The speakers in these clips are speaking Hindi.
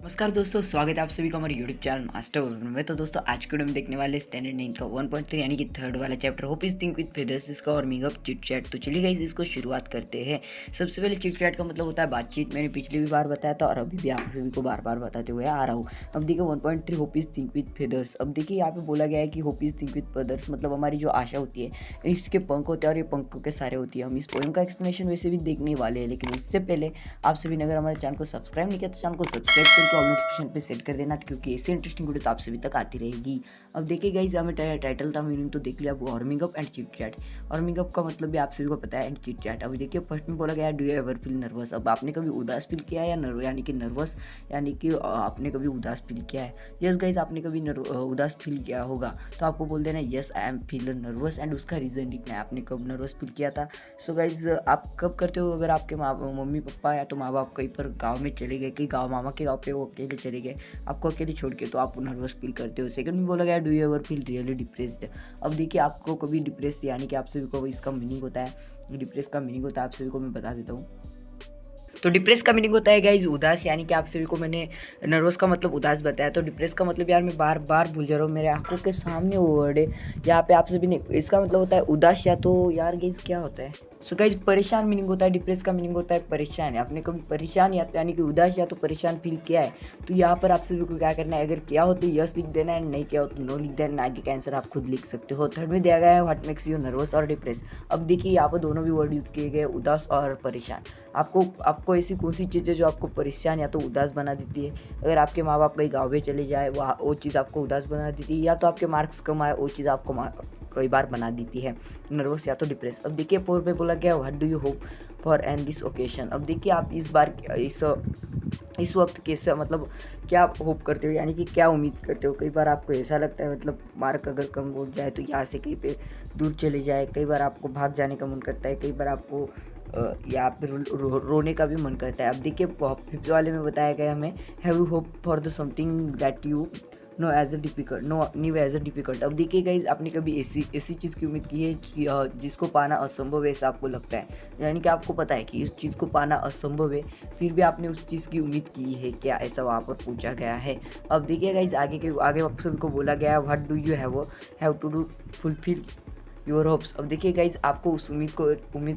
नमस्कार दोस्तों, स्वागत है आप सभी का हमारे यूट्यूब चैनल मास्टर में। तो दोस्तों आज के वीडियो में देखने वाले स्टैंडर्ड 9 का 1.3 यानी कि थर्ड वाला chapter hope is think with feathers इसका और मिंग अप चिट चैट। तो चलिए गाइस इसको शुरुआत करते हैं। सबसे पहले चिट चैट का मतलब होता है बातचीत। मैंने पिछली भी बार बताया था और अभी भी आप सभी को बार बार बताते हुए आ रहा हूँ। अब देखिए 1.3 hope is think with feathers. अब देखिए यहाँ पे बोला गया है कि hope is think with feathers मतलब हमारी जो आशा होती है इसके पंख होते हैं और ये पंखों के सारे होती है। हम इस पोएम का एक्सप्लेनेशन वैसे भी देखने वाले हैं, लेकिन उससे पहले आप सभी ने अगर हमारे चैनल को सब्सक्राइब नहीं किया तो चैनल को सब्सक्राइब करके ऑल नोटिफिकेशन पे सेट कर देना, क्योंकि ऐसी इंटरेस्टिंग वीडियोस आप सभी तक आती रहेगी। अब देखिए गाइस हमें टाइटल का मीनिंग तो देख लिया, warming up and chit chat. Warming up का मतलब भी आप सभी को पता है, एंड चिट चैट। अभी देखिए फर्स्ट में बोला गया do you ever feel nervous. अब आपने कभी उदास फील किया है या यानी कि नर्वस यानी कि आपने कभी उदास फील किया है। यस गाइस आपने कभी उदास फील किया होगा तो आपको बोल देना yes I am feel nervous and उसका रीज़न लिखना है, आपने कब नर्वस फील किया था। सो गाइस आप कब करते हो, अगर आपके मम्मी पापा या तो माँ बाप कहीं पर गाँव में चले गए, कहीं गाँव मामा के गाँव पे वो अकेले चले गए, आपको अकेले छोड़ के, तो आप नर्वस फील करते हो। सेकंड में बोला गया do you ever feel really depressed. अब देखिए आपको कभी डिप्रेस यानी कि आप सभी को इसका मीनिंग होता है, डिप्रेस का मीनिंग होता है आप सभी को मैं बता देता हूँ। तो डिप्रेस का मीनिंग होता है गाइज उदास, यानी कि आप सभी को मैंने नर्वस का मतलब उदास बताया, तो डिप्रेस का मतलब यार मैं बार बार भूल जा रहा हूँ, मेरे आंखों के सामने वो वर्ड है यहाँ पे आप सभी ने। इसका मतलब होता है उदास, या तो यार गाइज क्या होता है। सो गाइज परेशान मीनिंग होता है, डिप्रेस का मीनिंग होता है परेशान। है आपने कभी परेशान यानी कि उदास या तो परेशान फील किया है, तो यहाँ पर आप सभी को क्या करना है, अगर किया हो तो यस लिख देना है, नहीं किया हो तो नो लिख देना। आगे का आंसर आप खुद लिख सकते हो। थर्ड में दिया गया है व्हाट मेक्स यू नर्वस और डिप्रेस। अब देखिए यहाँ पर दोनों भी वर्ड यूज़ किए गए, उदास और परेशान। आपको ऐसी कौन सी चीज़ है जो आपको परेशान या तो उदास बना देती है। अगर आपके माँ बाप कहीं गाँव में चले जाए वो चीज़ आपको उदास बना देती है, या तो आपके मार्क्स कम आए वो चीज़ आपको कई बार बना देती है नर्वस या तो डिप्रेस। अब देखिए 4 पे बोला गया what do you hope for and this occasion. अब देखिए आप इस वक्त कैसे मतलब क्या होप करते हो, यानी कि क्या उम्मीद करते हो। कई बार आपको ऐसा लगता है मतलब मार्क अगर कम हो जाए तो यहाँ से कहीं पे दूर चले जाए, कई बार आपको भाग जाने का मन करता है, कई बार आपको यहाँ पे रोने का भी मन करता है। अब देखिए फिफ्थ वाले में बताया गया हमें have you hope for the something that you know as a difficult. अब देखिए गाइज आपने कभी ऐसी चीज़ की उम्मीद की है कि जिसको पाना असंभव है ऐसा आपको लगता है, यानी कि आपको पता है कि इस चीज़ को पाना असंभव है, फिर भी आपने उस चीज़ की उम्मीद की है क्या, ऐसा वहाँ पर पूछा गया है। अब देखिए गाइज आगे आप सभी को बोला गया है what do you have to do fulfil your hopes. अब देखिए गाइज आपको उस उम्मीद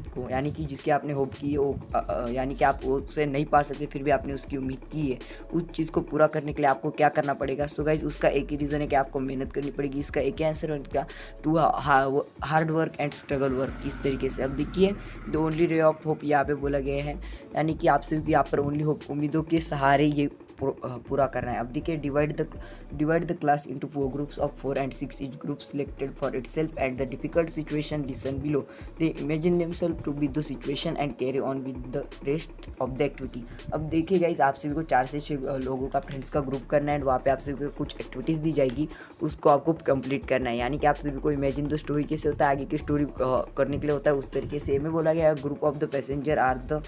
को यानी कि जिसकी आपने होप की है वो यानी कि आप उससे नहीं पा सकते, फिर भी आपने उसकी उम्मीद की है, उस चीज़ को पूरा करने के लिए आपको क्या करना पड़ेगा। सो गाइज उसका एक ही रीज़न है कि आपको मेहनत करनी पड़ेगी। इसका एक ही आंसर बनेगा to hard work and struggle work. इस तरीके से अब देखिए the only ray of hope यहाँ पे बोला गया है, यानी कि आप सिर्फ यहाँ पर ओनली होप उम्मीदों के सहारे ये पूरा करना है। अब देखिए divide the class into 4 groups of 4 and 6 each group selected for itself and the difficult situation listen below. They imagine themselves to be the situation and carry on with the rest of the activity. अब देखिए गाइस आप सभी को 4 से 6 लोगों का फ्रेंड्स का ग्रुप करना है, वहाँ पे आप सभी को कुछ एक्टिविटीज़ दी जाएगी, उसको आपको कंप्लीट करना है। यानी कि आप सभी को इमेजिन द स्टोरी कैसे होता है, आगे की स्टोरी करने के लिए होता है उस तरीके से। में बोला गया group of the passenger are the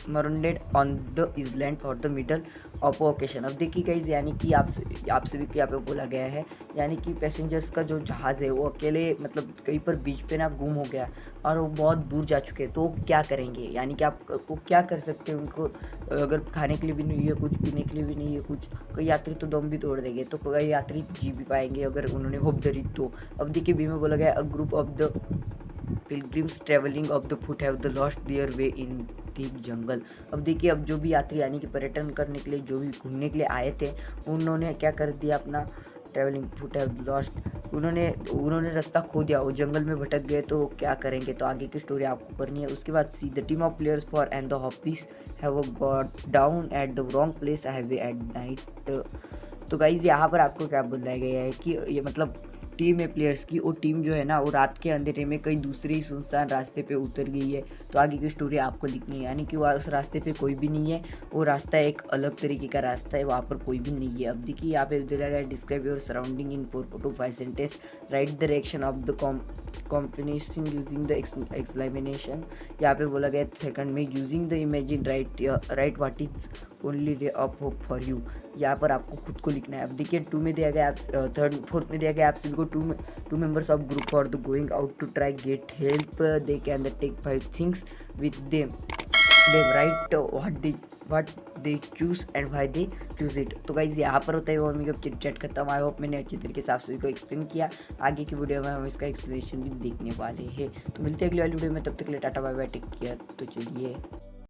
marooned on the island for the middle of occasion. अब देखिए गाइज यानी कि आप सभी को यहाँ पे बोला गया है, यानी कि पैसेंजर्स का जो जहाज़ है वो अकेले मतलब कहीं पर बीच पे ना गुम हो गया और वो बहुत दूर जा चुके हैं, तो वो क्या करेंगे, यानी कि आप वो क्या कर सकते हैं। उनको अगर खाने के लिए भी नहीं है, कुछ पीने के लिए भी नहीं है कुछ, कई यात्री तो दम भी तोड़ देंगे, तो कई यात्री जी भी पाएंगे अगर उन्होंने होप धरी तो। अब देखिए बी में बोला गया a group of the pilgrims traveling of the foot have the lost their way in thick jungle. अब देखिए अब जो भी यात्री यानी कि पर्यटन करने के लिए जो भी घूमने के लिए आए थे उन्होंने क्या कर दिया, अपना ट्रेवलिंग फुट हैव लॉस्ट, उन्होंने रास्ता खो दिया, वो जंगल में भटक गए, तो क्या करेंगे, तो आगे की स्टोरी आपको करनी है। उसके बाद see the team of players for and the hoppies have got down at the wrong place have at night. तो गाइज यहाँ पर आपको क्या बोला गया है कि ये मतलब टीम है प्लेयर्स की, वो टीम जो है ना वो रात के अंधेरे में कहीं दूसरे ही सुनसान रास्ते पे उतर गई है, तो आगे की स्टोरी आपको लिखनी है। यानी कि वहाँ उस रास्ते पे कोई भी नहीं है, वो रास्ता एक अलग तरीके का रास्ता है, वहाँ पर कोई भी नहीं है। अब देखिए यहाँ पे दिया गया describe your surrounding in 4 to 5 sentence, right the reaction of the combination using the explanation. यहाँ पे बोला गया सेकंड में using the imagine right what is only ray of hope for you. यहाँ पर आपको खुद को लिखना है। अब देखिए 2 में दिया गया आप फोर्थ में दिया गया आप सभी को two members of group for the going out to try get help they can take 5 things with them right what they choose and why they choose it. तो गाइज़ यहाँ पर होता है और मेकअप चिट चैट खत्म। आई होप मैंने अच्छी तरीके से आप सभी को एक्सप्लेन किया। आगे की वीडियो में हम इसका एक्सप्लेनेशन भी देखने वाले हैं। तो मिलते हैं अगली वाली वीडियो में, तब तक के लिए tata bye bye, take care. तो चलिए।